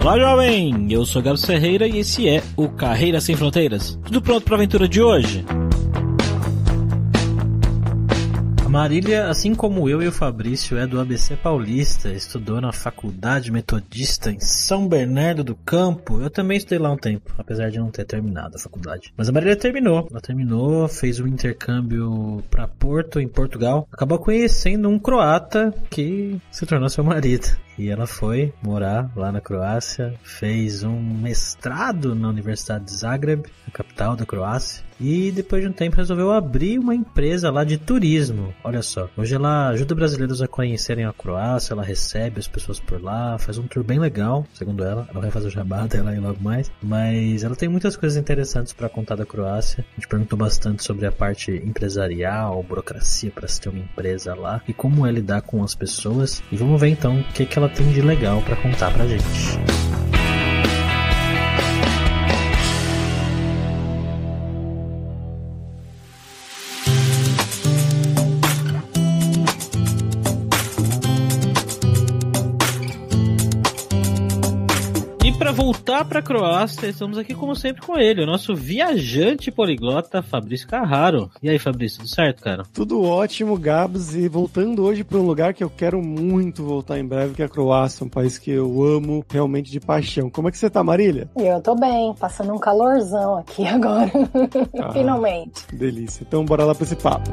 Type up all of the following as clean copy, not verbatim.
Olá, jovem! Eu sou Gabs Ferreira e esse é o Carreira Sem Fronteiras. Tudo pronto para a aventura de hoje? A Marília, assim como eu e o Fabrício, é do ABC Paulista, estudou na Faculdade Metodista em São Bernardo do Campo. Eu também estudei lá um tempo, apesar de não ter terminado a faculdade. Mas a Marília terminou. Ela terminou, fez um intercâmbio para Porto, em Portugal. Acabou conhecendo um croata que se tornou seu marido. E ela foi morar lá na Croácia, fez um mestrado na Universidade de Zagreb, a capital da Croácia, e depois de um tempo resolveu abrir uma empresa lá de turismo. Olha só, hoje ela ajuda brasileiros a conhecerem a Croácia, ela recebe as pessoas por lá, faz um tour bem legal, segundo ela. Ela vai fazer o jabá dela aí logo mais, mas ela tem muitas coisas interessantes para contar da Croácia. A gente perguntou bastante sobre a parte empresarial, burocracia para se ter uma empresa lá e como é lidar com as pessoas. E vamos ver então o que ela tem de legal para contar pra gente. E para voltar para a Croácia, estamos aqui como sempre com ele, o nosso viajante poliglota Fabrício Carraro. E aí, Fabrício, tudo certo, cara? Tudo ótimo, Gabs, e voltando hoje para um lugar que eu quero muito voltar em breve, que é a Croácia, um país que eu amo realmente de paixão. Como é que você tá, Marília? Eu tô bem, passando um calorzão aqui agora, finalmente. Delícia, então bora lá para esse papo.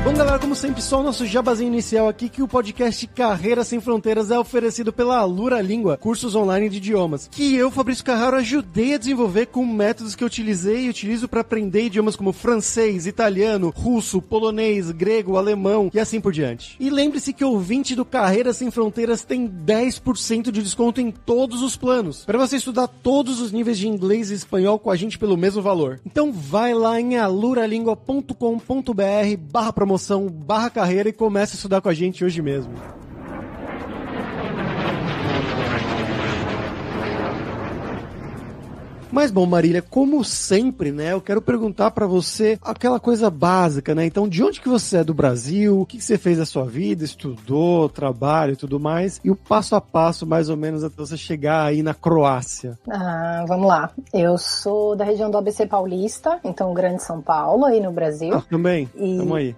Bom, galera, como sempre, só o nosso jabazinho inicial aqui, que o podcast Carreira Sem Fronteiras é oferecido pela Alura Língua, cursos online de idiomas, que eu, Fabrício Carraro, ajudei a desenvolver com métodos que eu utilizei e utilizo para aprender idiomas como francês, italiano, russo, polonês, grego, alemão e assim por diante. E lembre-se que o ouvinte do Carreira Sem Fronteiras tem 10% de desconto em todos os planos, para você estudar todos os níveis de inglês e espanhol com a gente pelo mesmo valor. Então vai lá em aluralingua.com.br/promoção/carreira e comece a estudar com a gente hoje mesmo. Mas bom, Marília, como sempre, né, eu quero perguntar pra você aquela coisa básica, né? Então, de onde que você é do Brasil? O que você fez da sua vida? Estudou, trabalho e tudo mais? E o passo a passo, mais ou menos, até você chegar aí na Croácia. Vamos lá. Eu sou da região do ABC Paulista, então Grande São Paulo, aí no Brasil. Também. Tamo aí.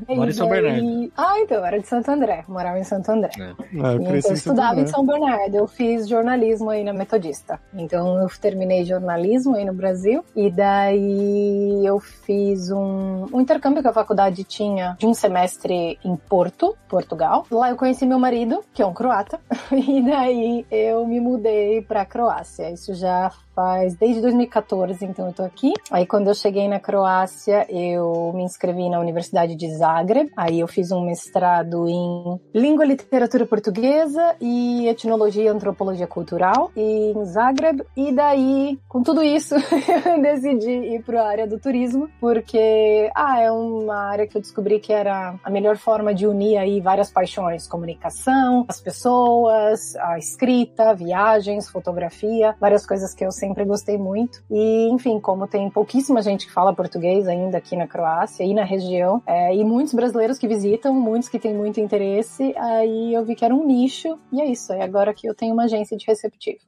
Mora em São Bernardo. Então, eu era de Santo André. Morava em Santo André. Eu estudava em São Bernardo. Eu fiz jornalismo aí na Metodista. Então eu terminei jornalismo aí no Brasil e daí eu fiz um intercâmbio que a faculdade tinha de um semestre em Porto, Portugal. Lá eu conheci meu marido, que é um croata, e daí eu me mudei pra Croácia. Isso já faz desde 2014, então eu tô aqui. Aí quando eu cheguei na Croácia, eu me inscrevi na Universidade de Zagreb. Aí eu fiz um mestrado em Língua e Literatura Portuguesa e Etnologia e Antropologia Cultural em Zagreb. E daí, com tudo isso, eu decidi ir para a área do turismo, porque é uma área que eu descobri que era a melhor forma de unir aí várias paixões: comunicação, as pessoas, a escrita, viagens, fotografia, várias coisas que eu sempre gostei muito. E, enfim, como tem pouquíssima gente que fala português ainda aqui na Croácia e na região, e muitos brasileiros que visitam, muitos que têm muito interesse, aí eu vi que era um nicho, e é isso. É agora que eu tenho uma agência de receptivo.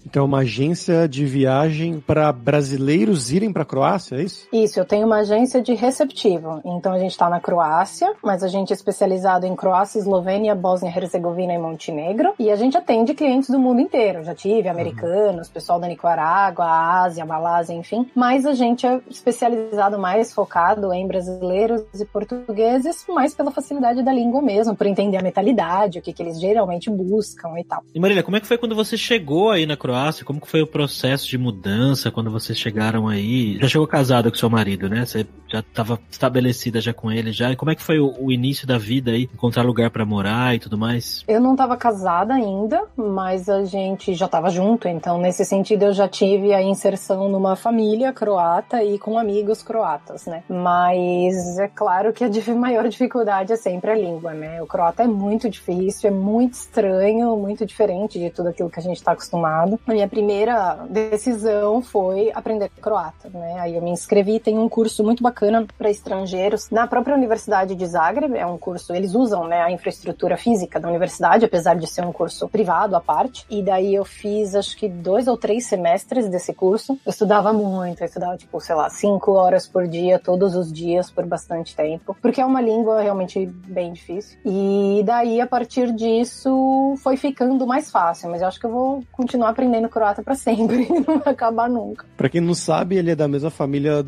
Então, uma agência de viagem para brasileiros irem para a Croácia, é isso? Isso, eu tenho uma agência de receptivo. Então, a gente está na Croácia, mas a gente é especializado em Croácia, Eslovênia, Bósnia, Herzegovina e Montenegro, e a gente atende clientes do mundo inteiro. Já tive americanos, pessoal da Nicarágua, a Ásia, a Malásia, enfim. Mas a gente é especializado mais, focado em brasileiros e portugueses, mais pela facilidade da língua mesmo, por entender a mentalidade, o que eles geralmente buscam e tal. E Marília, como é que foi quando você chegou aí na Croácia? Como que foi o processo de mudança quando vocês chegaram aí? Já chegou casada com seu marido, né? Você já estava estabelecida já com ele já. E como é que foi o início da vida aí? Encontrar lugar pra morar e tudo mais? Eu não estava casada ainda, mas a gente já estava junto, então nesse sentido eu já tive a inserção numa família croata e com amigos croatas, né? Mas é claro que a maior dificuldade é sempre a língua, né? O croata é muito difícil, é muito estranho, muito diferente de tudo aquilo que a gente está acostumado. A minha primeira decisão foi aprender croata, né? Aí eu me inscrevi, tem um curso muito bacana para estrangeiros na própria Universidade de Zagreb, é um curso, eles usam, né, a infraestrutura física da universidade, apesar de ser um curso privado à parte, e daí eu fiz acho que 2 ou 3 semestres desse curso. Eu estudava muito, eu estudava tipo, sei lá, 5 horas por dia, todos os dias, por bastante tempo, porque é uma língua realmente bem difícil. E daí, a partir disso, foi ficando mais fácil, mas eu acho que eu vou continuar aprendendo croata pra sempre, não vai acabar nunca. Pra quem não sabe, ele é da mesma família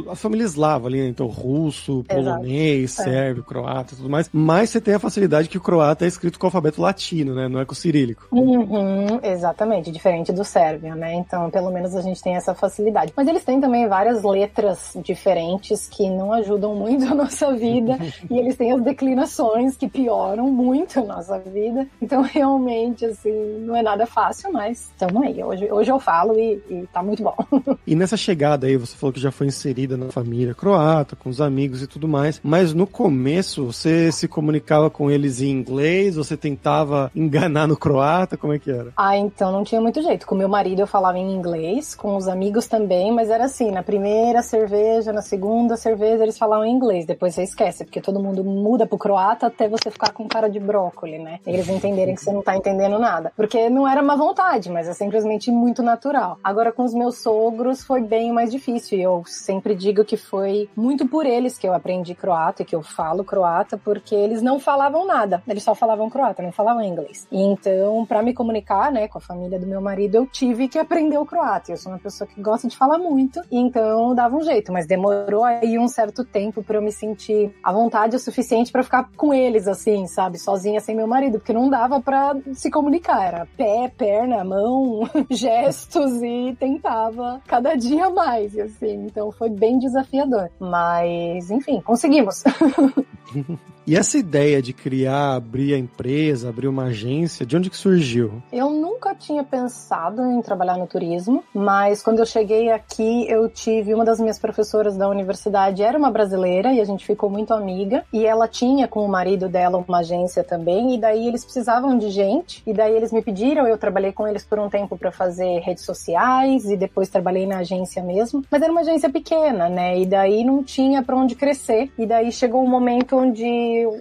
a família eslava ali, né? Então russo, polonês, sérvio, croata e tudo mais, mas você tem a facilidade que o croata é escrito com o alfabeto latino, né? Não é com o cirílico. Exatamente, diferente do sérvio, né? Então, pelo menos a gente tem essa facilidade. Mas eles têm também várias letras diferentes que não ajudam muito a nossa vida e eles têm as declinações que pioram muito a nossa vida. Então, realmente, assim, não é nada fácil, mas estamos aí. Hoje eu falo e tá muito bom. E nessa chegada aí, você falou que já foi inserida na família croata, com os amigos e tudo mais, mas no começo você se comunicava com eles em inglês, você tentava enganar no croata, como é que era? Então não tinha muito jeito. Com meu marido eu falava em inglês, com os amigos também, mas era assim, na primeira cerveja, na segunda cerveja eles falavam em inglês, depois você esquece, porque todo mundo muda pro croata até você ficar com cara de brócoli, né? E eles entenderem que você não tá entendendo nada. Porque não era má vontade, mas é simplesmente muito natural. Agora com os meus sogros foi bem mais difícil, e eu sempre digo que foi muito por eles que eu aprendi croata e que eu falo croata, porque eles não falavam nada, eles só falavam croata, não falavam inglês. E então, pra me comunicar, né, com a família do meu marido, eu tive que aprender o croata. Eu sou uma pessoa que gosta de falar muito, então dava um jeito, mas demorou aí um certo tempo pra eu me sentir à vontade o suficiente pra ficar com eles, assim, sabe, sozinha sem meu marido, porque não dava pra se comunicar, era pé, perna, mão, gestos, e tentava cada dia mais, assim, então foi bem desafiador, mas enfim, conseguimos. E essa ideia de abrir a empresa, abrir uma agência, de onde que surgiu? Eu nunca tinha pensado em trabalhar no turismo, mas quando eu cheguei aqui, eu tive uma das minhas professoras da universidade, era uma brasileira, e a gente ficou muito amiga, e ela tinha com o marido dela uma agência também, e daí eles precisavam de gente, e daí eles me pediram, eu trabalhei com eles por um tempo para fazer redes sociais, e depois trabalhei na agência mesmo, mas era uma agência pequena, né, e daí não tinha para onde crescer, e daí chegou um momento onde,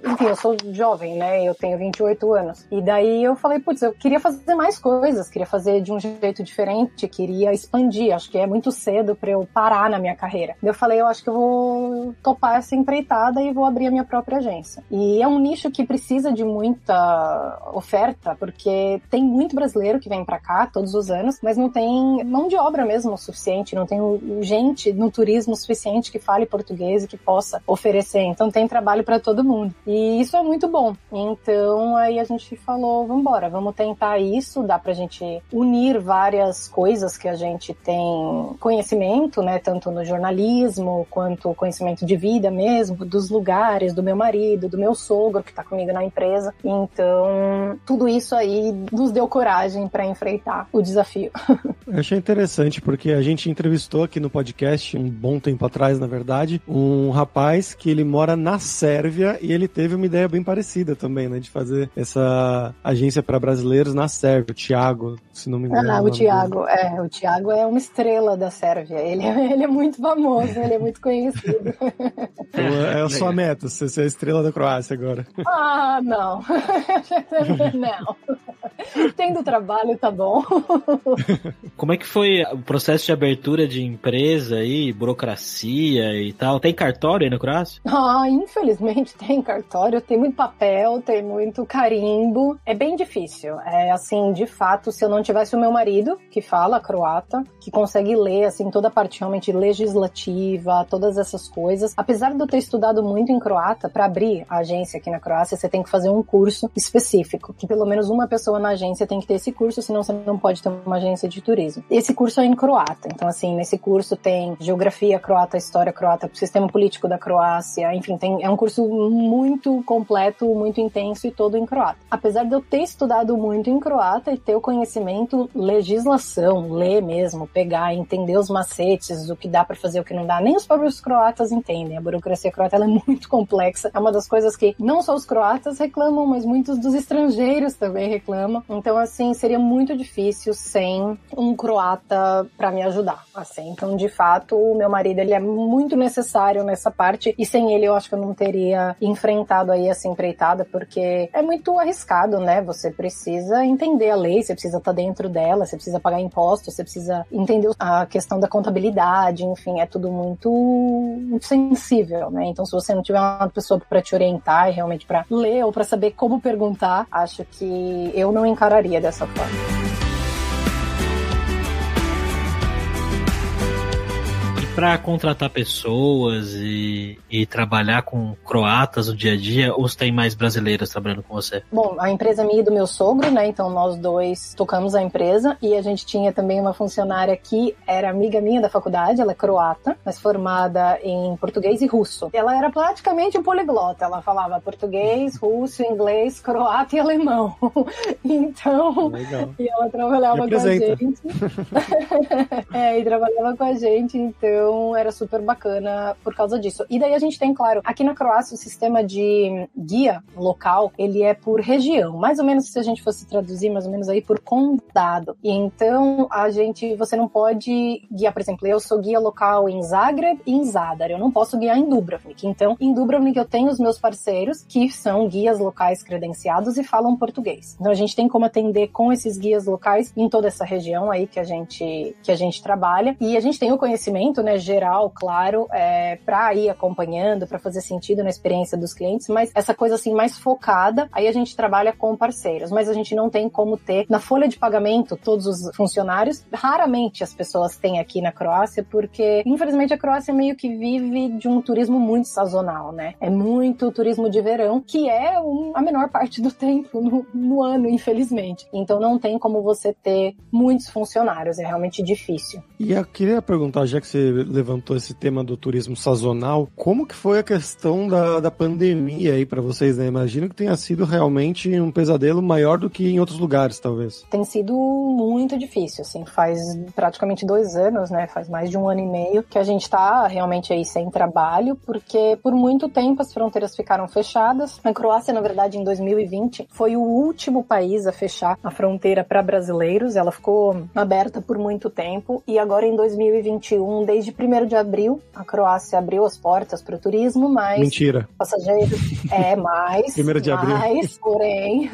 enfim, eu sou jovem, né, eu tenho 28 anos, e daí eu falei, putz, eu queria fazer mais coisas, queria fazer de um jeito diferente, queria expandir, acho que é muito cedo pra eu parar na minha carreira. Eu falei, eu acho que eu vou topar essa empreitada e vou abrir a minha própria agência. E é um nicho que precisa de muita oferta, porque tem muito brasileiro que vem pra cá todos os anos, mas não tem mão de obra mesmo o suficiente, não tem gente no turismo suficiente que fale português e que possa oferecer, então tem trabalho pra todo mundo. E isso é muito bom. Então aí a gente falou, vambora, vamos tentar isso, dá pra gente unir várias coisas que a gente tem conhecimento, né, tanto no jornalismo, quanto conhecimento de vida mesmo, dos lugares, do meu marido, do meu sogro que tá comigo na empresa. Então, tudo isso aí nos deu coragem pra enfrentar o desafio. Eu achei interessante, porque a gente entrevistou aqui no podcast, um bom tempo atrás, na verdade, um rapaz que ele mora na Sérvia e ele teve uma ideia bem parecida também, né, de fazer essa agência para brasileiros na Sérvia, o Thiago, se não me engano. O Thiago é uma estrela da Sérvia, ele é muito famoso, ele é muito conhecido. Então, é a sua meta, você ser a estrela da Croácia agora. Não. Não. Tendo trabalho, tá bom. Como é que foi o processo de abertura de empresa aí, burocracia e tal? Tem cartório aí na Croácia? Infelizmente tem cartório, tem muito papel, tem muito carimbo. É bem difícil. É assim, de fato, se eu não tivesse o meu marido, que fala croata, que consegue ler, assim, toda a parte realmente legislativa, todas essas coisas. Apesar de eu ter estudado muito em croata, para abrir a agência aqui na Croácia, você tem que fazer um curso específico, que pelo menos uma pessoa na agência tem que ter esse curso, senão você não pode ter uma agência de turismo. Esse curso é em croata, então assim, nesse curso tem geografia croata, história croata, sistema político da Croácia, enfim, é um curso muito completo, muito intenso e todo em croata. Apesar de eu ter estudado muito em croata e ter o conhecimento, legislação, ler mesmo, pegar, entender os macetes, o que dá pra fazer, o que não dá, nem os próprios croatas entendem. A burocracia croata ela é muito complexa, é uma das coisas que não só os croatas reclamam, mas muitos dos estrangeiros também reclamam. Então, assim, seria muito difícil sem um croata pra me ajudar, assim. Então, de fato, o meu marido, ele é muito necessário nessa parte, e sem ele eu acho que eu não teria enfrentado aí essa empreitada, porque é muito arriscado, né? Você precisa entender a lei, você precisa estar dentro dela, você precisa pagar impostos, você precisa entender a questão da contabilidade, enfim, é tudo muito, muito sensível, né? Então, se você não tiver uma pessoa para te orientar e realmente para ler ou para saber como perguntar, acho que eu não encararia dessa forma. Para contratar pessoas e trabalhar com croatas no dia a dia, ou tem mais brasileiras trabalhando com você? Bom, a empresa é minha e do meu sogro, né? Então nós dois tocamos a empresa, e a gente tinha também uma funcionária que era amiga minha da faculdade, ela é croata, mas formada em português e russo. Ela era praticamente um poliglota, ela falava português, russo, inglês, croata e alemão. Então, legal. E ela trabalhava com a gente. E trabalhava com a gente, então era super bacana por causa disso. E daí a gente tem, claro, aqui na Croácia o sistema de guia local, ele é por região, mais ou menos, se a gente fosse traduzir, mais ou menos aí por condado. E então você não pode guiar, por exemplo, eu sou guia local em Zagreb e em Zadar, eu não posso guiar em Dubrovnik. Então, em Dubrovnik eu tenho os meus parceiros que são guias locais credenciados e falam português. Então a gente tem como atender com esses guias locais em toda essa região aí que a gente trabalha, e a gente tem o conhecimento, né, geral, claro, para ir acompanhando, para fazer sentido na experiência dos clientes, mas essa coisa assim mais focada, aí a gente trabalha com parceiros, mas a gente não tem como ter na folha de pagamento todos os funcionários. Raramente as pessoas têm aqui na Croácia, porque infelizmente a Croácia meio que vive de um turismo muito sazonal, né? É muito turismo de verão, que é a menor parte do tempo no ano, infelizmente. Então não tem como você ter muitos funcionários, é realmente difícil. E eu queria perguntar, já que você levantou esse tema do turismo sazonal, como que foi a questão da pandemia aí pra vocês, né? Imagino que tenha sido realmente um pesadelo maior do que em outros lugares, talvez. Tem sido muito difícil, assim, faz praticamente 2 anos, né? Faz mais de 1 ano e meio que a gente tá realmente aí sem trabalho, porque por muito tempo as fronteiras ficaram fechadas. A Croácia, na verdade, em 2020, foi o último país a fechar a fronteira para brasileiros. Ela ficou aberta por muito tempo, e agora em 2021, desde 1º de abril, a Croácia abriu as portas para o turismo, mas... Mentira. Passageiros... mais. 1º de abril. Porém...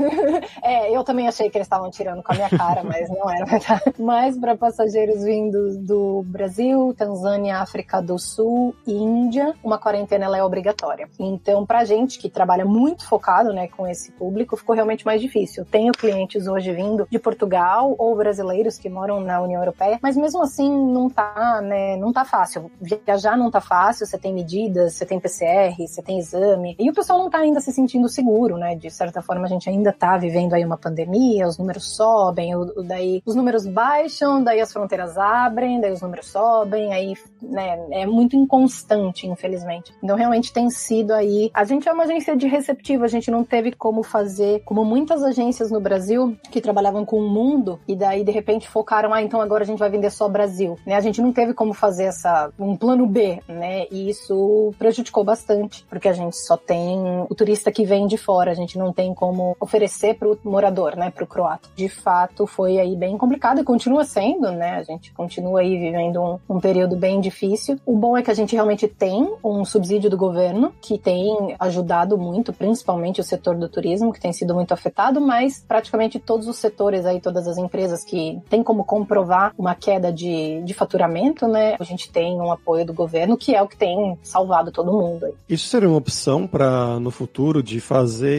eu também achei que eles estavam tirando com a minha cara, mas não era verdade. Mas para passageiros vindos do Brasil, Tanzânia, África do Sul e Índia, uma quarentena ela é obrigatória. Então, pra gente que trabalha muito focado, né, com esse público, ficou realmente mais difícil. Tenho clientes hoje vindo de Portugal ou brasileiros que moram na União Europeia, mas mesmo assim não tá, né, não tá fácil. Viajar não tá fácil, você tem medidas, você tem PCR, você tem exame, e o pessoal não tá ainda se sentindo seguro, né? De certa forma a gente ainda tá vivendo aí uma pandemia, os números sobem, daí os números baixam, daí as fronteiras abrem, daí os números sobem, aí, né, é muito inconstante, infelizmente. Então realmente tem sido aí, a gente é uma agência de receptivo, a gente não teve como fazer, como muitas agências no Brasil que trabalhavam com o mundo, e daí de repente focaram, então agora a gente vai vender só Brasil, né? A gente não teve como fazer um plano B, né? E isso prejudicou bastante, porque a gente só tem o turista que vem de fora, a gente não tem como oferecer pro morador, né? Pro croata. De fato, foi aí bem complicado e continua sendo, né? A gente continua aí vivendo um período bem difícil. O bom é que a gente realmente tem um subsídio do governo que tem ajudado muito, principalmente o setor do turismo, que tem sido muito afetado, mas praticamente todos os setores aí, todas as empresas que tem como comprovar uma queda de faturamento, né? A gente realmente tem um apoio do governo, que é o que tem salvado todo mundo aí. Isso seria uma opção para, no futuro, de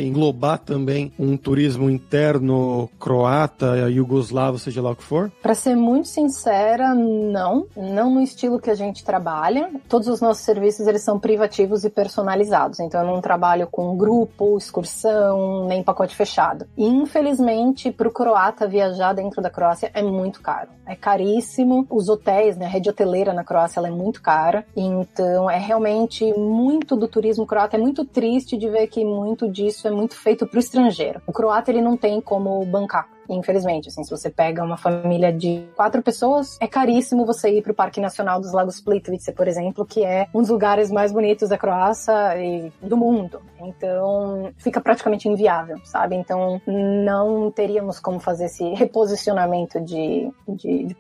englobar também um turismo interno croata, iugoslavo, seja lá o que for? Para ser muito sincera, não no estilo que a gente trabalha. Todos os nossos serviços, eles são privativos e personalizados, então eu não trabalho com grupo, excursão, nem pacote fechado. E, infelizmente, para o croata viajar dentro da Croácia é muito caro. É caríssimo. Os hotéis, né, a rede hoteleira na Croácia, ela é muito cara. Então, é realmente muito do turismo croata. É muito triste de ver que muito disso é muito feito para o estrangeiro. O croata, ele não tem como bancar. Infelizmente, assim, se você pega uma família de 4 pessoas, é caríssimo você ir para o Parque Nacional dos Lagos Plitvice, por exemplo, que é um dos lugares mais bonitos da Croácia e do mundo. Então, fica praticamente inviável, sabe? Então, não teríamos como fazer esse reposicionamento de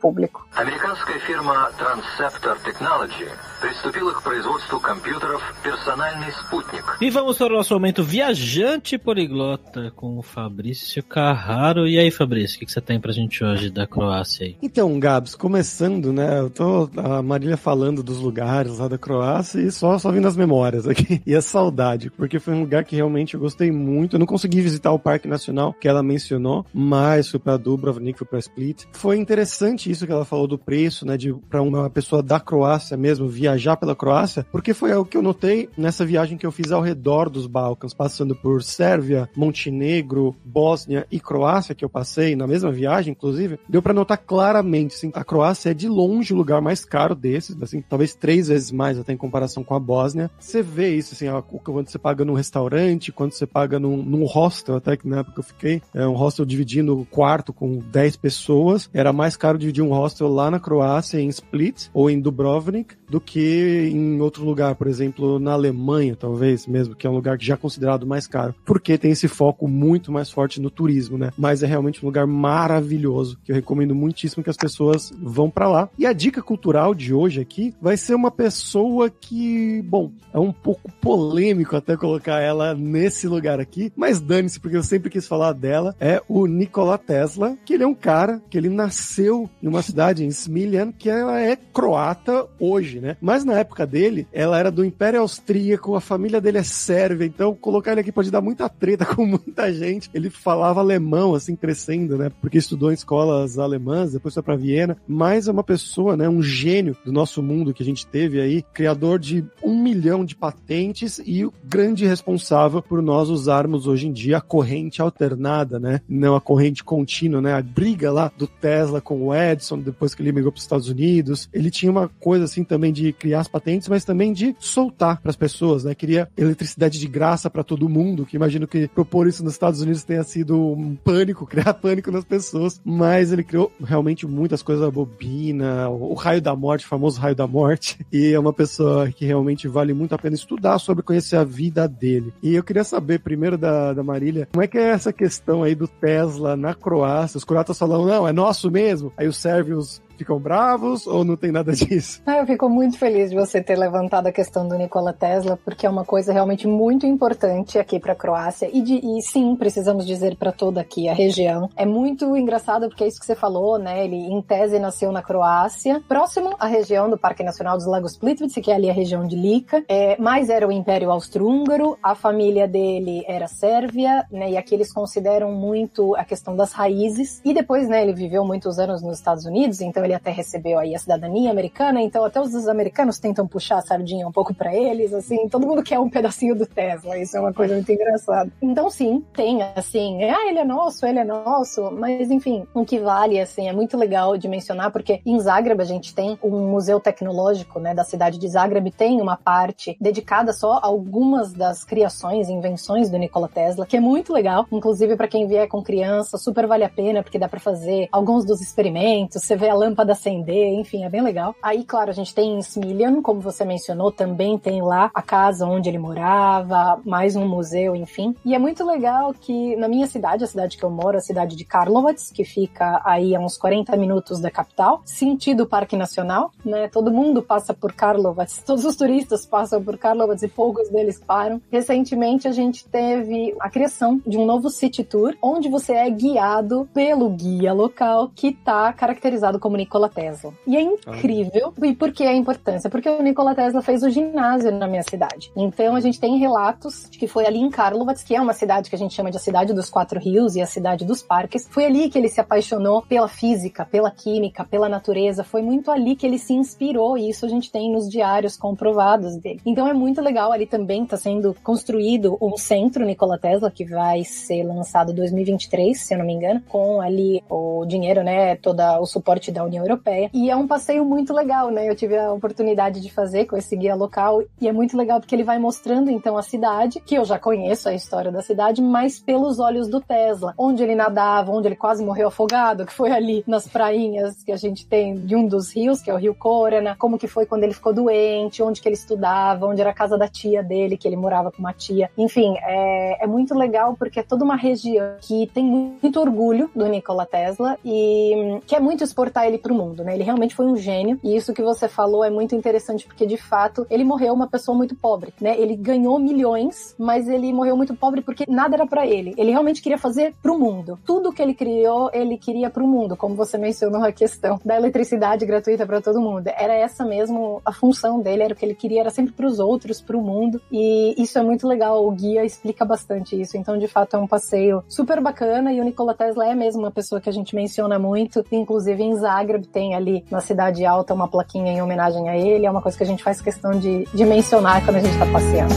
público. Американская фирма Transceptor Technology приступила к производству компьютеров «Персональный спутник». E vamos para o nosso momento viajante poliglota com o Fabrício Carraro. E aí, Fabrício, o que você tem pra gente hoje da Croácia aí? Então, Gabs, começando, né, a Marília falando dos lugares lá da Croácia e só vindo as memórias aqui, e a saudade, porque foi um lugar que realmente eu gostei muito. Eu não consegui visitar o Parque Nacional que ela mencionou, mas fui pra Dubrovnik, fui pra Split. Foi interessante isso que ela falou do preço, né, pra uma pessoa da Croácia mesmo viajar pela Croácia, porque foi algo que eu notei nessa viagem que eu fiz ao redor dos Balcãs, passando por Sérvia, Montenegro, Bósnia e Croácia, que eu passei na mesma viagem, inclusive, deu pra notar claramente, assim, a Croácia é de longe o lugar mais caro desses, assim, talvez 3 vezes mais até em comparação com a Bósnia. Você vê isso, assim, quando você paga num restaurante, quando você paga num hostel, até que na época eu fiquei, um hostel dividindo o quarto com 10 pessoas, era mais caro dividir um hostel lá na Croácia, em Split, ou em Dubrovnik, do que em outro lugar, por exemplo, na Alemanha, talvez, mesmo, que é um lugar que já é considerado mais caro, porque tem esse foco muito mais forte no turismo, né? Mas é realmente um lugar maravilhoso, que eu recomendo muitíssimo que as pessoas vão pra lá. E a dica cultural de hoje aqui vai ser uma pessoa que, bom, é um pouco polêmico até colocar ela nesse lugar aqui, mas dane-se, porque eu sempre quis falar dela, é o Nikola Tesla, que ele é um cara que ele nasceu em uma cidade em Smiljan, que ela é croata hoje, né? Mas na época dele, ela era do Império Austríaco, a família dele é sérvia, então colocar ele aqui pode dar muita treta com muita gente. Ele falava alemão, assim, crescendo, né? Porque estudou em escolas alemãs, depois foi pra Viena, mas é uma pessoa, né? Um gênio do nosso mundo que a gente teve aí, criador de 1 milhão de patentes e o grande responsável por nós usarmos hoje em dia a corrente alternada, né? Não a corrente contínua, né? A briga lá do Tesla com o Edison, depois que ele migrou para os Estados Unidos. Ele tinha uma coisa assim também de criar as patentes, mas também de soltar para as pessoas, né? Queria eletricidade de graça para todo mundo, que imagino que propor isso nos Estados Unidos tenha sido um pânico, criar pânico nas pessoas, mas ele criou realmente muitas coisas, a bobina, o raio da morte, o famoso raio da morte, e é uma pessoa que realmente vale muito a pena estudar sobre conhecer a vida dele. E eu queria saber primeiro da Marília, como é que é essa questão aí do Tesla na Croácia? Os croatas falam, não, é nosso mesmo? Aí os sérvios ficam bravos ou não tem nada disso? Eu fico muito feliz de você ter levantado a questão do Nikola Tesla, porque é uma coisa realmente muito importante aqui para a Croácia e sim, precisamos dizer para toda aqui a região. É muito engraçado porque é isso que você falou, né? Ele em tese nasceu na Croácia, próximo à região do Parque Nacional dos Lagos Plitvice, que é ali a região de Lika, mas era o Império Austro-Húngaro, a família dele era sérvia, né? E aqui eles consideram muito a questão das raízes, e depois, né, ele viveu muitos anos nos Estados Unidos, então ele até recebeu aí a cidadania americana, então até os americanos tentam puxar a sardinha um pouco pra eles, assim, todo mundo quer um pedacinho do Tesla, isso é uma coisa muito engraçada. Então sim, tem assim, ele é nosso, mas enfim, o que vale, assim, é muito legal de mencionar, porque em Zagreb a gente tem um museu tecnológico, né, da cidade de Zagreb, tem uma parte dedicada só a algumas das criações e invenções do Nikola Tesla, que é muito legal, inclusive pra quem vier com criança, super vale a pena, porque dá pra fazer alguns dos experimentos, você vê a lâmpada acender, enfim, é bem legal. Aí, claro, a gente tem em Smiljan, como você mencionou, também tem lá a casa onde ele morava, mais um museu, enfim. E é muito legal que na minha cidade, a cidade que eu moro, a cidade de Karlovac, que fica aí a uns 40 minutos da capital, sentido Parque Nacional, né? Todo mundo passa por Karlovac, todos os turistas passam por Karlovac e poucos deles param. Recentemente a gente teve a criação de um novo city tour, onde você é guiado pelo guia local que está caracterizado como Nikola Tesla. E é incrível. E por que a importância? Porque o Nikola Tesla fez o ginásio na minha cidade. Então a gente tem relatos de que foi ali em Karlovac, que é uma cidade que a gente chama de a cidade dos 4 rios e a cidade dos parques. Foi ali que ele se apaixonou pela física, pela química, pela natureza. Foi muito ali que ele se inspirou, e isso a gente tem nos diários comprovados dele. Então é muito legal. Ali também está sendo construído um centro Nikola Tesla, que vai ser lançado em 2023, se eu não me engano, com ali o dinheiro, né, todo o suporte da União Europeia. E é um passeio muito legal, né? Eu tive a oportunidade de fazer com esse guia local, e é muito legal porque ele vai mostrando então a cidade, que eu já conheço a história da cidade, mas pelos olhos do Tesla, onde ele nadava, onde ele quase morreu afogado, que foi ali nas prainhas que a gente tem de um dos rios, que é o Rio Corona, como que foi quando ele ficou doente, onde que ele estudava, onde era a casa da tia dele, que ele morava com uma tia. Enfim, é muito legal porque é toda uma região que tem muito orgulho do Nikola Tesla e quer muito exportar ele pro mundo, né? Ele realmente foi um gênio, e isso que você falou é muito interessante porque, de fato, ele morreu uma pessoa muito pobre, né? Ele ganhou milhões, mas ele morreu muito pobre porque nada era pra ele. Ele realmente queria fazer pro mundo. Tudo que ele criou, ele queria pro mundo, como você mencionou a questão da eletricidade gratuita pra todo mundo. Era essa mesmo a função dele, era o que ele queria, era sempre pros outros, pro mundo, e isso é muito legal. O guia explica bastante isso. Então, de fato, é um passeio super bacana, e o Nikola Tesla é mesmo uma pessoa que a gente menciona muito, inclusive em Zagreb tem ali na Cidade Alta uma plaquinha em homenagem a ele, é uma coisa que a gente faz questão de mencionar quando a gente está passeando.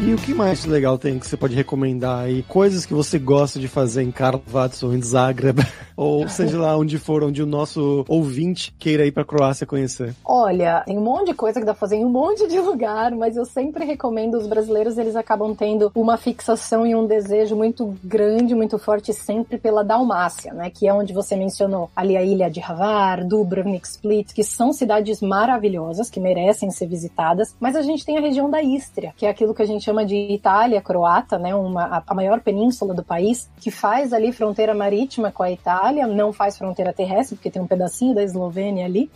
E o que mais legal tem que você pode recomendar aí? Coisas que você gosta de fazer em Karlovac ou em Zagreb, ou seja lá onde for, onde o nosso ouvinte queira ir pra Croácia conhecer. Olha, tem um monte de coisa que dá pra fazer em um monte de lugar, mas eu sempre recomendo, os brasileiros, eles acabam tendo uma fixação e um desejo muito grande, muito forte sempre pela Dalmácia, né, que é onde você mencionou ali a ilha de Hvar, Dubrovnik, Split, que são cidades maravilhosas, que merecem ser visitadas, mas a gente tem a região da Istria, que é aquilo que a gente chama de Itália croata, né, a maior península do país, que faz ali fronteira marítima com a Itália, não faz fronteira terrestre, porque tem um pedacinho da Eslovênia ali,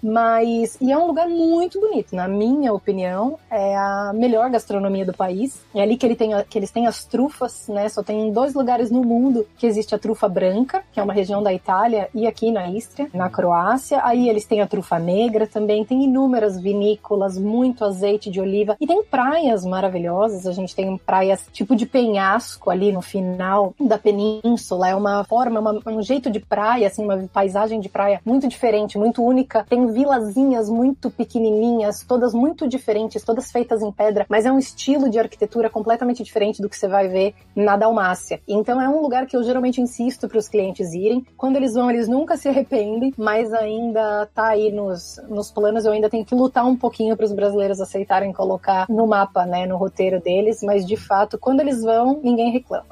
e é um lugar muito bonito, na minha opinião, é a melhor gastronomia do país, é ali que eles têm as trufas, né, só tem 2 lugares no mundo que existe a trufa branca, que é uma região da Itália, e aqui na Istria, na Croácia, aí eles têm a trufa negra também, tem inúmeras vinícolas, muito azeite de oliva, e tem praias maravilhosas, a gente tem praias tipo de penhasco ali no final da península, é uma forma, um jeito de praia, assim, uma paisagem de praia muito diferente, muito única, tem vilazinhas muito pequenininhas, todas muito diferentes, todas feitas em pedra, mas é um estilo de arquitetura completamente diferente do que você vai ver na Dalmácia. Então é um lugar que eu geralmente insisto para os clientes irem, quando eles vão, eles nunca se arrependem, mas ainda tá aí nos planos, eu ainda tenho que lutar um pouquinho para os brasileiros aceitarem colocar no mapa, né, no roteiro deles, mas de fato, quando eles vão, ninguém reclama.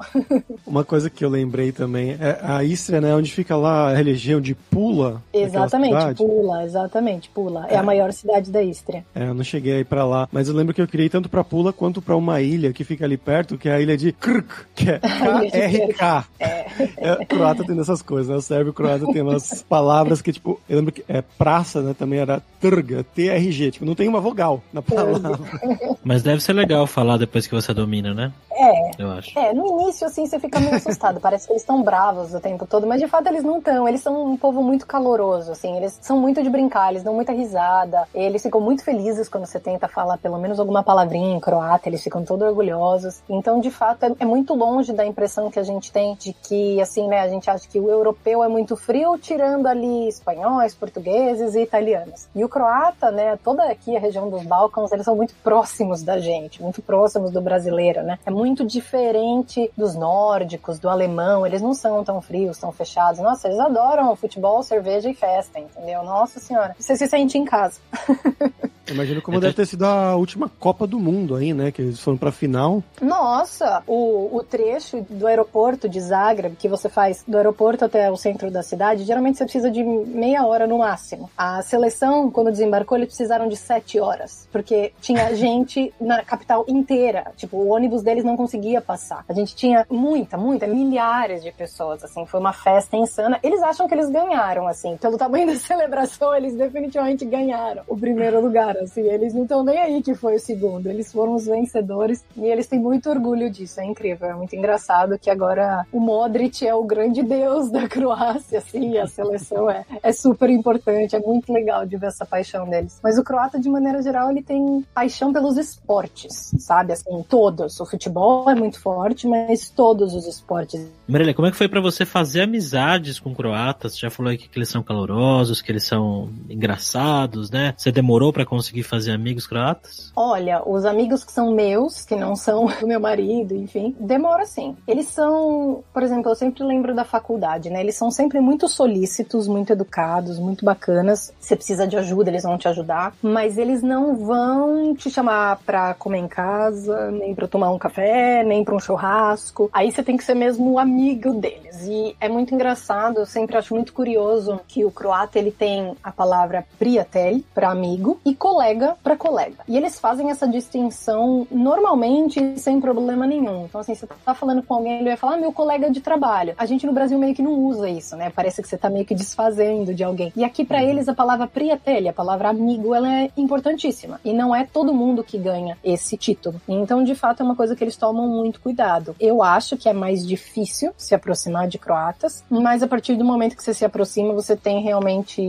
Uma coisa que eu lembrei também é a Istria, né, onde fica lá a região de Pula. Exatamente, Pula. É a maior cidade da Istria. Eu não cheguei aí pra lá, mas eu lembro que eu queria ir tanto pra Pula quanto pra uma ilha que fica ali perto, que é a ilha de Krk, que é K-R-K. O croata tem dessas coisas, né? O sérvio croata tem umas palavras que, tipo, eu lembro que praça, né, também era Trga, T-R-G, tipo, não tem uma vogal na palavra. Mas deve ser legal falar depois que você domina, né? Eu acho. No início, assim, você fica meio assustado, parece que eles estão bravos o tempo todo, mas de fato eles não estão, eles são um povo muito caloroso, assim, eles são muito de brincar, eles dão muita risada, eles ficam muito felizes quando você tenta falar pelo menos alguma palavrinha em croata, eles ficam todos orgulhosos, então de fato é muito longe da impressão que a gente tem de que, assim, né, a gente acha que o europeu é muito frio, tirando ali espanhóis, portugueses e italianos, e o croata, né, toda aqui a região dos Balcãs, eles são muito próximos da gente, muito próximos do brasileiro, né, é muito diferente dos nórdicos, do alemão, eles não são tão frios, tão fechados. Nossa, eles adoram futebol, cerveja e festa, entendeu? Nossa senhora, você se sente em casa. Imagino como deve ter sido a última Copa do Mundo aí, né? Que eles foram pra final. Nossa, o trecho do aeroporto de Zagreb, que você faz do aeroporto até o centro da cidade, geralmente você precisa de meia hora no máximo. A seleção, quando desembarcou, eles precisaram de 7 horas, porque tinha gente na capital inteira. Tipo, o ônibus deles não conseguia ia passar. A gente tinha milhares de pessoas, assim, foi uma festa insana. Eles acham que eles ganharam, assim, pelo tamanho da celebração, eles definitivamente ganharam o primeiro lugar, assim, eles não estão nem aí que foi o segundo, eles foram os vencedores e eles têm muito orgulho disso, é incrível, é muito engraçado que agora o Modric é o grande deus da Croácia, assim, a seleção é super importante, é muito legal de ver essa paixão deles. Mas o croata, de maneira geral, ele tem paixão pelos esportes, sabe, assim, todos. O futebol é muito forte, mas todos os esportes. Marília, como é que foi pra você fazer amizades com croatas? Você já falou aí que eles são calorosos, que eles são engraçados, né? Você demorou pra conseguir fazer amigos croatas? Olha, os amigos que são meus, que não são do meu marido, enfim, demora sim. Eles são, por exemplo, eu sempre lembro da faculdade, né? Eles são sempre muito solícitos, muito educados, muito bacanas. Se precisa de ajuda, eles vão te ajudar, mas eles não vão te chamar pra comer em casa, nem pra tomar um café, nem pra um churrasco. Aí você tem que ser mesmo amigo deles. E é muito engraçado, eu sempre acho muito curioso que o croata, ele tem a palavra prijatelj pra amigo e colega pra colega. E eles fazem essa distinção normalmente sem problema nenhum. Então assim, você tá falando com alguém, ele vai falar, meu colega de trabalho. A gente no Brasil meio que não usa isso, né? Parece que você tá meio que desfazendo de alguém. E aqui pra eles a palavra prijatelj, a palavra amigo, ela é importantíssima. E não é todo mundo que ganha esse título. Então, de fato, é uma coisa que eles tomam muito cuidado. Eu acho que é mais difícil se aproximar de croatas, mas a partir do momento que você se aproxima, você tem realmente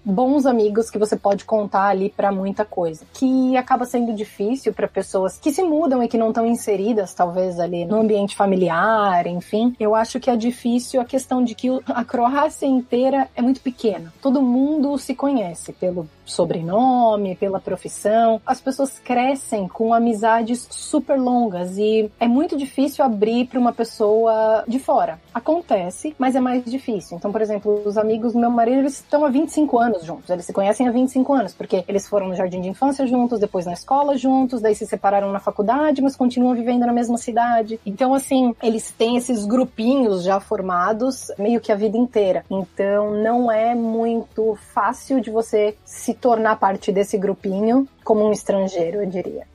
bons amigos que você pode contar ali pra muita coisa. Que acaba sendo difícil pra pessoas que se mudam e que não estão inseridas, talvez, ali no ambiente familiar, enfim. Eu acho que é difícil a questão de que a Croácia inteira é muito pequena. Todo mundo se conhece pelo sobrenome, pela profissão. As pessoas crescem com amizades super longas e é muito difícil abrir para uma pessoa de fora. Acontece, mas é mais difícil. Então, por exemplo, os amigos do meu marido, eles estão há 25 anos juntos. Eles se conhecem há 25 anos, porque eles foram no jardim de infância juntos, depois na escola juntos, daí se separaram na faculdade, mas continuam vivendo na mesma cidade. Então, assim, eles têm esses grupinhos já formados meio que a vida inteira. Então, não é muito fácil de você se tornar parte desse grupinho como um estrangeiro, eu diria.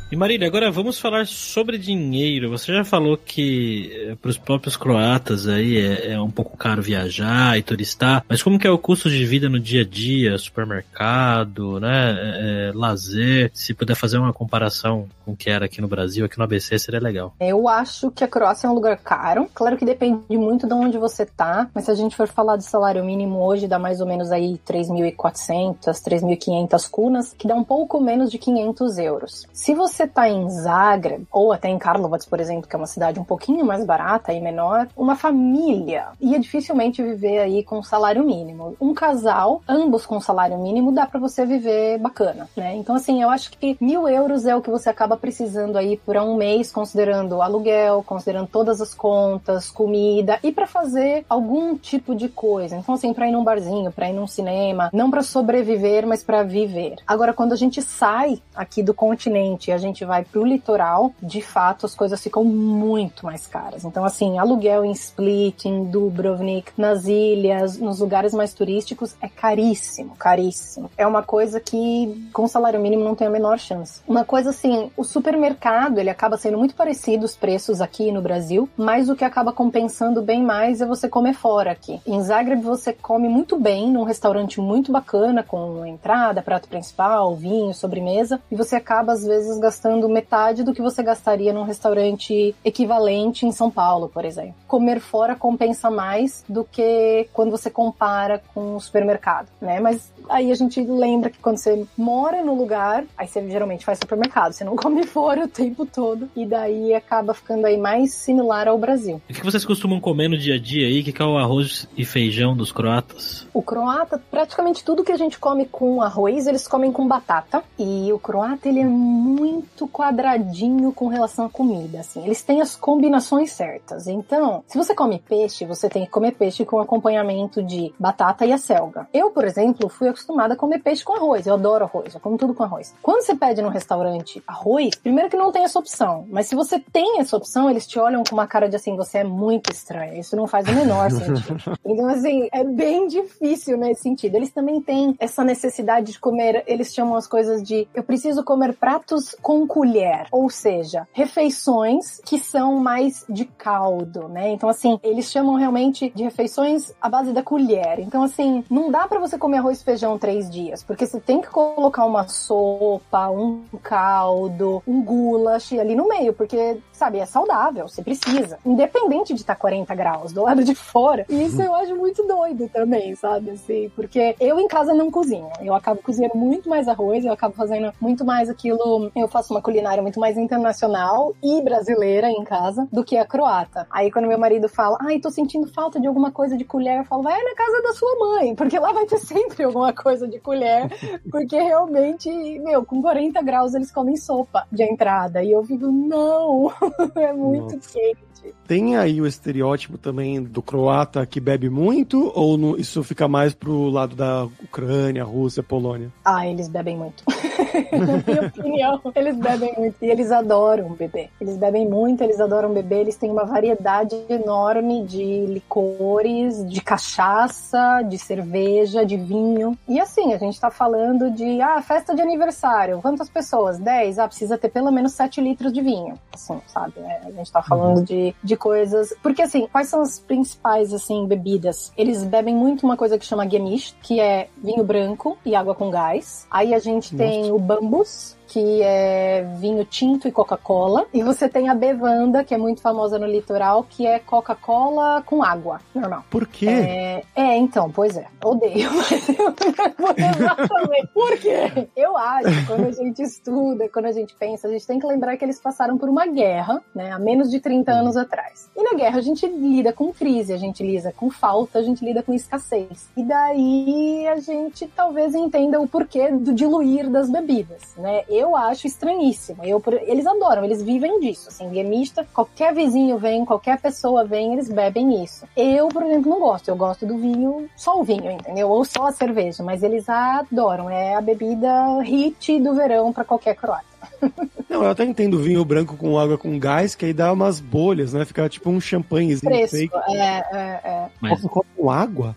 E Marília, agora vamos falar sobre dinheiro. Você já falou que para os próprios croatas aí é um pouco caro viajar e turistar, mas como que é o custo de vida no dia a dia, supermercado, né, lazer? Se puder fazer uma comparação com o que era aqui no Brasil, aqui no ABC, seria legal. Eu acho que a Croácia é um lugar caro. Claro que depende muito de onde você tá, mas se a gente for falar de salário mínimo hoje, dá mais ou menos aí 3.400, 3.500 kunas, que dá um pouco menos de 500 euros. Se você tá em Zagreb, ou até em Karlovac, por exemplo, que é uma cidade um pouquinho mais barata e menor, uma família ia dificilmente viver aí com salário mínimo. Um casal, ambos com salário mínimo, dá pra você viver bacana, né? Então, assim, eu acho que 1.000 euros é o que você acaba precisando aí por um mês, considerando aluguel, considerando todas as contas, comida, e pra fazer algum tipo de coisa. Então, assim, pra ir num barzinho, pra ir num cinema, não pra sobreviver, mas pra viver. Agora, quando a gente sai aqui do continente e a gente vai pro litoral, de fato as coisas ficam muito mais caras. Então, assim, aluguel em Split, em Dubrovnik, nas ilhas, nos lugares mais turísticos, é caríssimo, caríssimo. É uma coisa que com salário mínimo não tem a menor chance. Uma coisa assim, o supermercado, ele acaba sendo muito parecido os preços aqui no Brasil, mas o que acaba compensando bem mais é você comer fora aqui. Em Zagreb você come muito bem, num restaurante muito bacana, com entrada, prato principal, vinho, sobremesa, e você acaba às vezes gastando metade do que você gastaria num restaurante equivalente em São Paulo, por exemplo. Comer fora compensa mais do que quando você compara com o supermercado, né? Mas aí a gente lembra que quando você mora no lugar, aí você geralmente faz supermercado, você não come fora o tempo todo, e daí acaba ficando aí mais similar ao Brasil. E o que vocês costumam comer no dia a dia aí? O que é o arroz e feijão dos croatas? O croata, praticamente tudo que a gente come com arroz, eles comem com batata, e o croata, ele é muito quadradinho com relação à comida, assim. Eles têm as combinações certas. Então, se você come peixe, você tem que comer peixe com acompanhamento de batata e acelga. Eu, por exemplo, fui acostumada a comer peixe com arroz. Eu adoro arroz, eu como tudo com arroz. Quando você pede num restaurante arroz, primeiro que não tem essa opção, mas se você tem essa opção, eles te olham com uma cara de assim, você é muito estranho. Isso não faz o menor sentido. Então, assim, é bem difícil nesse sentido. Eles também têm essa necessidade de comer, eles chamam as coisas de eu preciso comer pratos com com colher, ou seja, refeições que são mais de caldo, né? Então, assim, eles chamam realmente de refeições à base da colher. Então, assim, não dá pra você comer arroz e feijão 3 dias, porque você tem que colocar uma sopa, um caldo, um goulash ali no meio, porque, sabe, é saudável, você precisa. Independente de estar 40 graus do lado de fora. E isso eu acho muito doido também, sabe, assim, porque eu em casa não cozinho. Eu acabo cozinhando muito mais arroz, eu acabo fazendo muito mais aquilo, eu faço uma culinária muito mais internacional e brasileira em casa do que a croata. Aí quando meu marido fala, ai, tô sentindo falta de alguma coisa de colher, eu falo, vai na casa da sua mãe, porque lá vai ter sempre alguma coisa de colher, porque realmente, meu, com 40 graus eles comem sopa de entrada, e eu fico, não, é muito quente. Tem aí o estereótipo também do croata que bebe muito, ou isso fica mais pro lado da Ucrânia, Rússia, Polônia? Ah, eles bebem muito. Na minha opinião, eles bebem muito. E eles adoram beber. Eles bebem muito, eles adoram beber. Eles têm uma variedade enorme de licores, de cachaça, de cerveja, de vinho. E assim, a gente tá falando de, festa de aniversário. Quantas pessoas? 10? Precisa ter pelo menos 7 litros de vinho. Assim, sabe? A gente tá falando de coisas... Porque assim, quais são as principais, assim, bebidas? Eles bebem muito uma coisa que chama Gemisht, que é vinho branco e água com gás. Aí a gente tem o Bambus, que é vinho tinto e Coca-Cola. E você tem a Bevanda, que é muito famosa no litoral, que é Coca-Cola com água, normal. Por quê? Então, pois é. Odeio, mas eu vou exatamente. Por quê? Eu acho que quando a gente estuda, quando a gente pensa, a gente tem que lembrar que eles passaram por uma guerra, né, há menos de 30 anos atrás. E na guerra a gente lida com crise, a gente lida com falta, a gente lida com escassez. E daí a gente talvez entenda o porquê do diluir das bebidas, né? Eu acho estranhíssimo. Eles adoram, eles vivem disso. Assim, gemista, qualquer vizinho vem, qualquer pessoa vem, eles bebem isso. Eu, por exemplo, não gosto. Eu gosto do vinho, só o vinho, entendeu? Ou só a cerveja. Mas eles adoram. É a bebida hit do verão pra qualquer croata. Não, eu até entendo vinho branco com água com gás, que aí dá umas bolhas, né? Fica tipo um champanhezinho fake. Mas... Coca-Cola com água?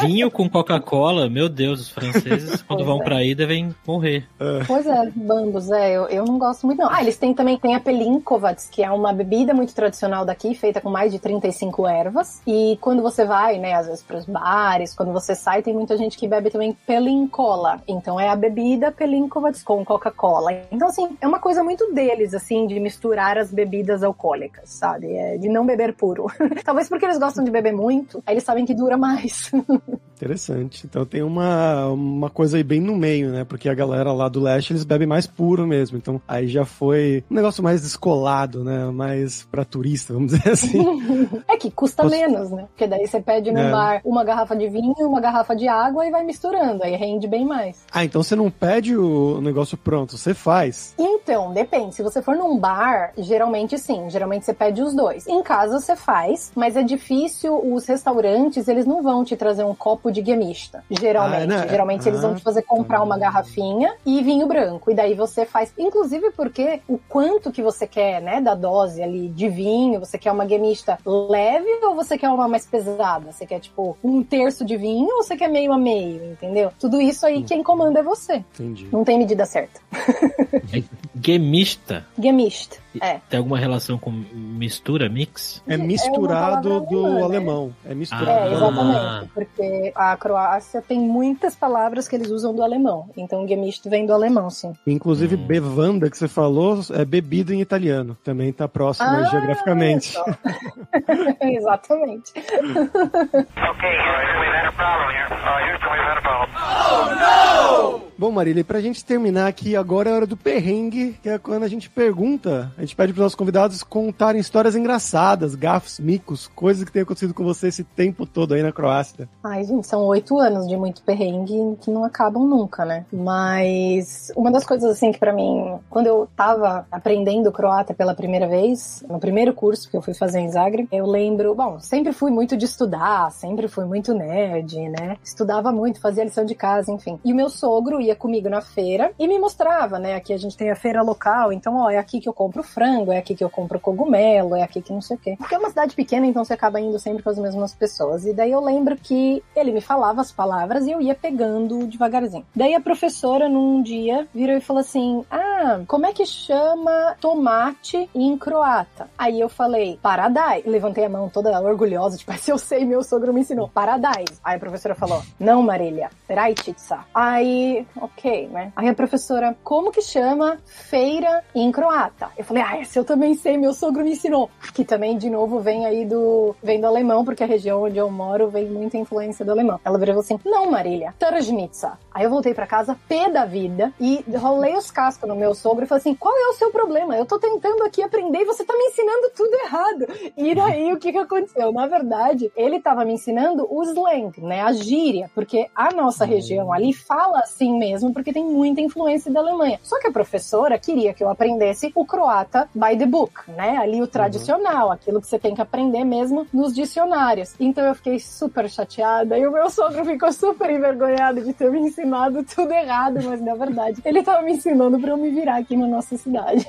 Vinho com Coca-Cola, meu Deus, os franceses quando vão pra aí devem morrer. Pois é, Bambus, eu não gosto muito não. Eles têm também, tem a Pelinkovats, que é uma bebida muito tradicional daqui, feita com mais de 35 ervas. E quando você vai, né, às vezes pros bares, quando você sai, tem muita gente que bebe também Pelincola. Então é a bebida Pelinkovats com Coca-Cola. Então, assim, é uma coisa muito deles, assim, de misturar as bebidas alcoólicas, sabe? De não beber puro. Talvez porque eles gostam de beber muito, aí eles sabem que dura mais. Interessante. Então tem uma coisa aí bem no meio, né? Porque a galera lá do leste, eles bebem mais puro mesmo. Então aí já foi um negócio mais descolado, né? Mais pra turista, vamos dizer assim. É que custa menos, né? Porque daí você pede num bar uma garrafa de vinho, uma garrafa de água e vai misturando. Aí rende bem mais. Então você não pede o negócio pronto, você faz? Então, depende. Se você for num bar, geralmente sim. Geralmente você pede os dois. Em casa você faz, mas é difícil. Os restaurantes, eles não vão te trazer um copo de gemista. Geralmente. Geralmente eles vão te fazer comprar uma garrafinha e vinho branco. E daí você faz. Inclusive porque o quanto que você quer, né, da dose ali de vinho, você quer uma gemista leve ou você quer uma mais pesada? Você quer, tipo, 1/3 de vinho ou você quer meio a meio, entendeu? Tudo isso aí quem comanda é você. Entendi. Não tem medida certa. Gemista? Gemist, Tem alguma relação com mistura, mix? É misturado do alemão. Né? É misturado. Exatamente. Porque a Croácia tem muitas palavras que eles usam do alemão. Então, Gemist vem do alemão, sim. Inclusive, bevanda, que você falou, é bebida em italiano. Também tá próximo geograficamente. Exatamente. Bom, Marília, pra gente terminar aqui, agora é a hora do perrengue, que é quando a gente pergunta, a gente pede pros nossos convidados contarem histórias engraçadas, gafos, micos, coisas que tenham acontecido com você esse tempo todo aí na Croácia. Ai, gente, são 8 anos de muito perrengue que não acabam nunca, né? Mas uma das coisas, assim, que pra mim, quando eu tava aprendendo croata pela primeira vez, no primeiro curso que eu fui fazer em Zagreb, eu lembro, sempre fui muito de estudar, sempre fui muito nerd, né? Estudava muito, fazia lição de casa, enfim. E o meu sogro ia comigo na feira e me mostrava, né? Aqui a gente tem a feira local, então, é aqui que eu compro frango, é aqui que eu compro cogumelo, é aqui que não sei o quê. Porque é uma cidade pequena, então você acaba indo sempre com as mesmas pessoas. E daí eu lembro que ele me falava as palavras e eu ia pegando devagarzinho. Daí a professora, num dia, virou e falou assim, como é que chama tomate em croata? Aí eu falei, paradise. Levantei a mão toda orgulhosa, tipo, se eu sei, meu sogro me ensinou. Paradise. Aí a professora falou, não, Marília, rajčica. Aí, ok, né? Aí a professora, como que chama feira em croata? Eu falei, essa eu também sei, meu sogro me ensinou. Que também, de novo, vem do alemão, porque a região onde eu moro vem muita influência do alemão. Ela virou assim, não, Marília, tržnica. Aí eu voltei pra casa, pé da vida, e rolei os cascos no meu sogro e falei assim, qual é o seu problema? Eu tô tentando aqui aprender e você tá me ensinando tudo errado. E daí, o que aconteceu? Na verdade, ele tava me ensinando o slang, né, a gíria, porque a nossa região ali fala assim mesmo, porque tem muita influência da Alemanha. Só que a professora queria que eu aprendesse o croata by the book, né, ali o tradicional, aquilo que você tem que aprender mesmo nos dicionários. Então eu fiquei super chateada e o meu sogro ficou super envergonhado de ter me ensinado tudo errado, mas na verdade ele tava me ensinando pra eu me virar aqui na nossa cidade.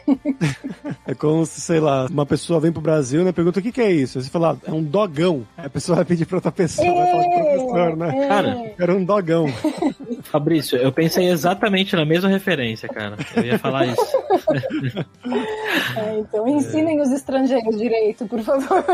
É como se, sei lá, uma pessoa vem pro Brasil, né, pergunta o que é isso? Aí você fala, é um dogão. Aí a pessoa vai pedir pra outra pessoa, vai falar pro professor, né? Cara, era um dogão. Fabrício, eu pensei exatamente na mesma referência, cara. Eu ia falar isso. Então ensinem os estrangeiros direito, por favor.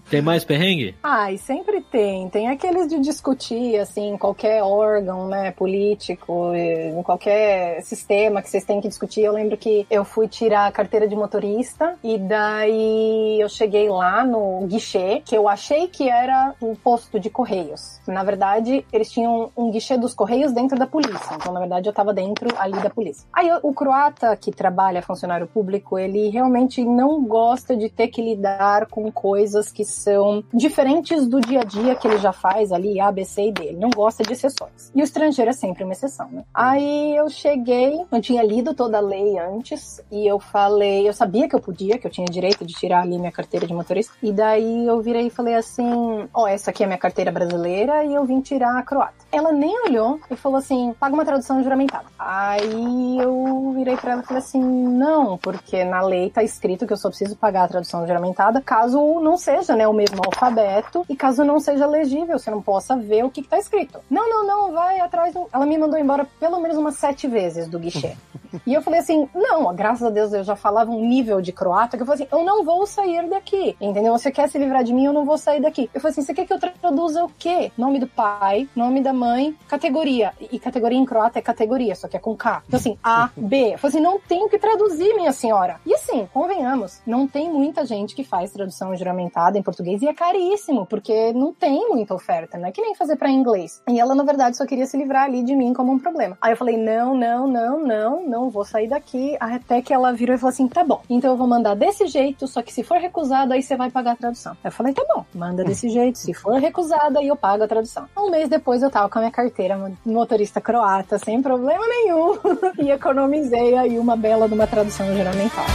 Tem mais perrengue? E sempre tem. Tem aqueles de discutir, assim, em qualquer órgão, né, político, em qualquer sistema que vocês têm que discutir. Eu lembro que eu fui tirar a carteira de motorista e daí eu cheguei lá no guichê, que eu achei que era um posto de correios. Na verdade, eles tinham um guichê dos correios dentro da polícia. Então, na verdade, eu tava dentro ali da polícia. Aí, o croata que trabalha, funcionário público, ele realmente não gosta de ter que lidar com coisas que são diferentes do dia a dia que ele já faz ali, A, B, C e D. Ele não gosta de exceções. E o estrangeiro é sempre uma exceção, né? Aí eu cheguei, eu tinha lido toda a lei antes, e eu falei, eu sabia que eu podia, que eu tinha direito de tirar ali minha carteira de motorista, e daí eu virei e falei assim, essa aqui é minha carteira brasileira, e eu vim tirar a croata. Ela nem olhou e falou assim, paga uma tradução juramentada. Aí eu virei pra ela e falei assim, não, porque na lei tá escrito que eu só preciso pagar a tradução juramentada caso não seja, né, o mesmo alfabeto e caso não seja legível, você não possa ver o que tá escrito. Não, vai atrás. Ela me mandou embora pelo menos umas 7 vezes do guichê. E eu falei assim, não, graças a Deus eu já falava um nível de croata que eu falei assim, eu não vou sair daqui, entendeu? Você quer se livrar de mim, eu não vou sair daqui. Eu falei assim, você quer que eu traduza o quê? Nome do pai, nome da mãe, categoria. E categoria em croata é categoria, só que é com K. Então assim, A, B. Eu falei assim, não tenho que traduzir, minha senhora. E assim, convenhamos, não tem muita gente que faz tradução juramentada em português e é caríssimo, porque não tem muita oferta, né? Que nem fazer pra inglês. E ela, na verdade, só queria se livrar ali de mim como um problema. Aí eu falei, não vou sair daqui, até que ela virou e falou assim, tá bom, então eu vou mandar desse jeito, só que se for recusado, aí você vai pagar a tradução. Eu falei, tá bom, manda desse jeito, se for recusado, aí eu pago a tradução. Um mês depois eu tava com a minha carteira motorista croata, sem problema nenhum, e economizei aí uma bela de uma tradução juramentada.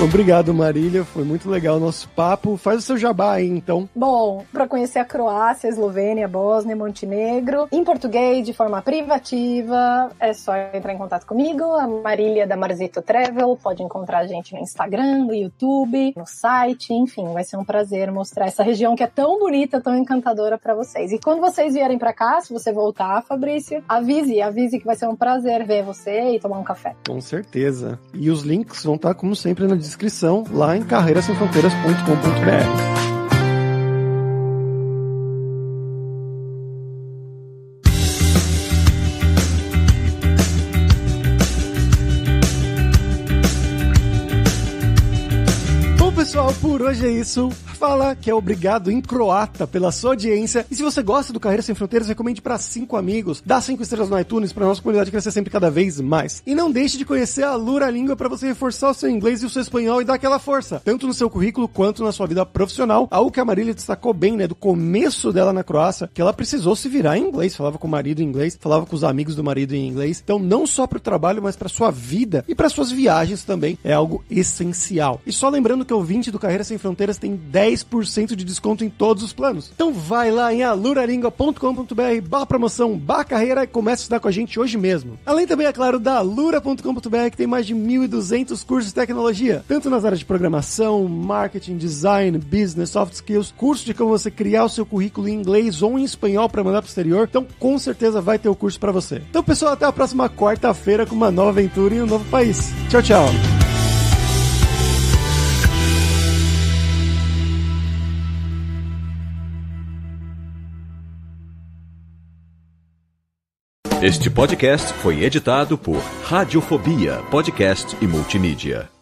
Obrigado, Marília. Foi muito legal o nosso papo. Faz o seu jabá aí, então. Bom, para conhecer a Croácia, a Eslovênia, a Bósnia, Montenegro, em português, de forma privativa, é só entrar em contato comigo. A Marília da Marzito Travel. Pode encontrar a gente no Instagram, no YouTube, no site. Enfim, vai ser um prazer mostrar essa região que é tão bonita, tão encantadora para vocês. E quando vocês vierem para cá, se você voltar, Fabrício, avise que vai ser um prazer ver você e tomar um café. Com certeza. E os links vão estar, como sempre, na descrição lá em carreirasemfronteiras.com.br. Pessoal, por hoje é isso. Fala que é obrigado em croata pela sua audiência. E se você gosta do Carreira Sem Fronteiras, recomende para 5 amigos. Dá 5 estrelas no iTunes para nossa comunidade crescer sempre cada vez mais. E não deixe de conhecer a Lura Língua para você reforçar o seu inglês e o seu espanhol e dar aquela força, tanto no seu currículo quanto na sua vida profissional. Algo que a Marília destacou bem, né, do começo dela na Croácia, que ela precisou se virar em inglês. Falava com o marido em inglês, falava com os amigos do marido em inglês. Então, não só para o trabalho, mas para sua vida e para suas viagens também é algo essencial. E só lembrando que o ouvinte do Carreira Sem Fronteiras tem 10 10% de desconto em todos os planos. Então vai lá em aluralingua.com.br/promoção/carreira e comece a estudar com a gente hoje mesmo. Além também, é claro, da alura.com.br, que tem mais de 1.200 cursos de tecnologia, tanto nas áreas de programação, marketing, design, business, soft skills, curso de como você criar o seu currículo em inglês ou em espanhol para mandar pro exterior. Então, com certeza vai ter o curso para você. Então, pessoal, até a próxima quarta-feira com uma nova aventura em um novo país. Tchau, tchau. Este podcast foi editado por Radiofobia, podcast e multimídia.